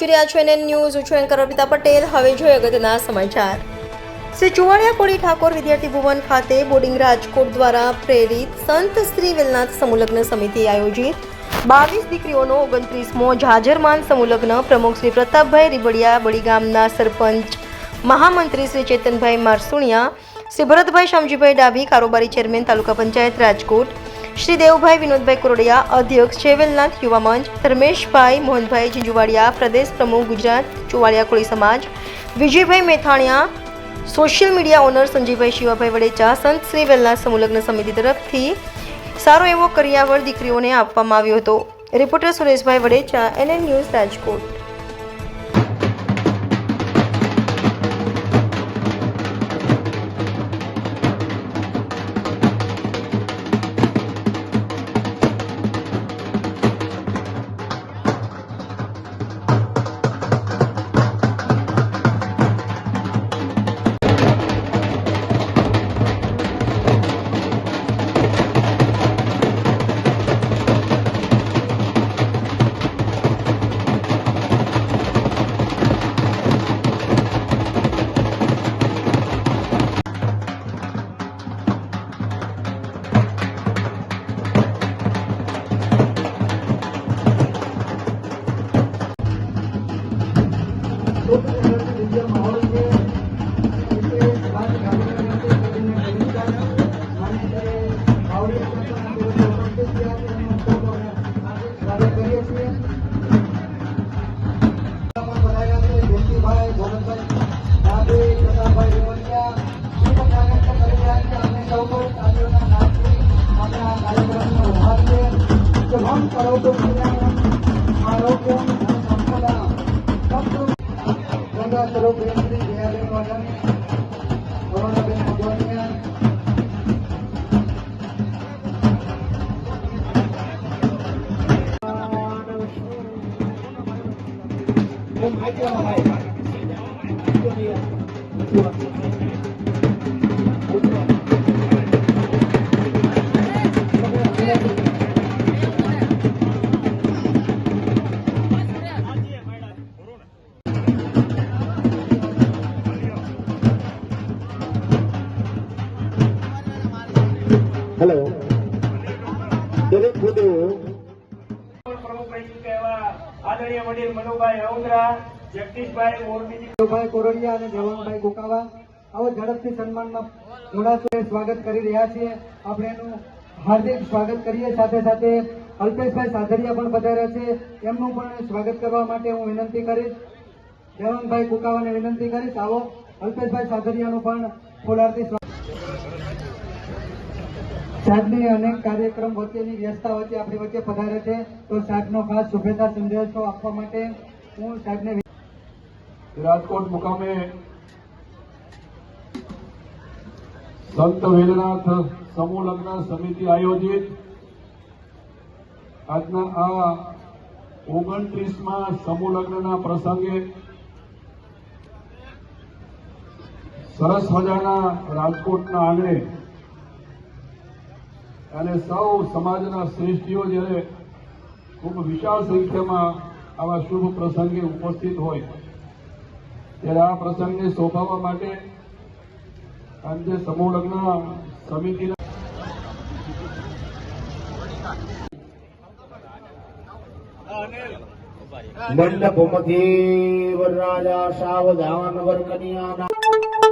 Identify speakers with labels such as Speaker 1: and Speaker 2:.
Speaker 1: આપ જોઈ રહ્યા છો NN ન્યૂઝ. હું છું એન્કર અર્પિતા પટેલ. હવે જોઈએ અગત્યના સમાચાર. શ્રી ચુવાડિયા કોળી ઠાકોર વિદ્યાર્થી ભુવન ખાતે બોર્ડિંગ રાજકોટ દ્વારા પ્રેરિત સંત શ્રી વેલનાથ સમૂહલગ્ન સમિતિ આયોજિત 22 દીકરીઓનો 29મો જાજરમાન સમૂહલગ્ન પ્રમુખ શ્રી પ્રતાપભાઈ રીબડિયા, બડી ગામના સરપંચ મહામંત્રી શ્રી ચેતનભાઈ મારસુણિયા, શ્રી ભરતભાઈ શામજીભાઈ ડાભી, કારોબારી ચેરમેન તાલુકા પંચાયત રાજકોટ, શ્રી દેવભાઈ વિનોદભાઈ કોરડિયા, અધ્યક્ષ વેલનાથ યુવા મંચ, ધર્મેશભાઈ મોહનભાઈ ઝીંઝુવાડિયા, પ્રદેશ પ્રમુખ ગુજરાત ચુવાડિયા કોળી સમાજ, Vijaybhai મેથાણિયા, social media honour સંજીવભાઈ Shivabhai વડેચા, સંત શ્રી વેલનાથ સમૂહલગ્ન સમિતિ તરફથી સારો એવો કરિયાવર દીકરીઓને આપવામાં આવ્યો હતો. Reporter Sureshbhai Vadecha, NN news Rajkot.
Speaker 2: Hello દરેક મુદ્દો
Speaker 3: પ્રમુખ આદરણીય વડીલ મનુભાઈ રૌદ્રા, જગદીશભાઈ મોરબીજી,
Speaker 4: કોરડિયા અને જવાનભાઈ ગોકાવા આવો ઝડપથી સન્માનમાં જોડાશો સ્વાગત કરી રહ્યા છીએ. આપણે એનું હાર્દિક સ્વાગત કરીએ. સાથે સાથે અલ્પેશભાઈ સાધરિયા પણ પધાર્યા છે, એમનું પણ સ્વાગત કરવા માટે હું વિનંતી કરીશ. જવાનભાઈ ગોકાવાને વિનંતી કરીશ. આવો અલ્પેશભાઈ સાધરિયાનું પણ ફૂલારતી સાહેબની અનેક કાર્યક્રમ વચ્ચેની વ્યસ્તતા વચ્ચે આપણી વચ્ચે પધારે છે, તો સાહેબનો ખાસ શુભેચ્છા સંદેશો આપવા માટે હું સાહેબને
Speaker 5: રાજકોટ મુકામે સંત વેલનાથ સમૂહ લગ્ન સમિતિ આયોજિત આજના આ 29મા સમૂહ લગ્નના પ્રસંગે સરસ મજાના રાજકોટના આંગણે અને સૌ સમાજના શ્રેષ્ઠીઓ જ્યારે ખૂબ વિશાળ સંખ્યામાં આવા શુભ પ્રસંગે ઉપસ્થિત હોય ત્યારે આ પ્રસંગને શોભાવવા માટે આજે સમૂહ લગ્ન સમિતિના
Speaker 2: મંડપમાંથી વરરાજા સાવધાન વર કન્યાના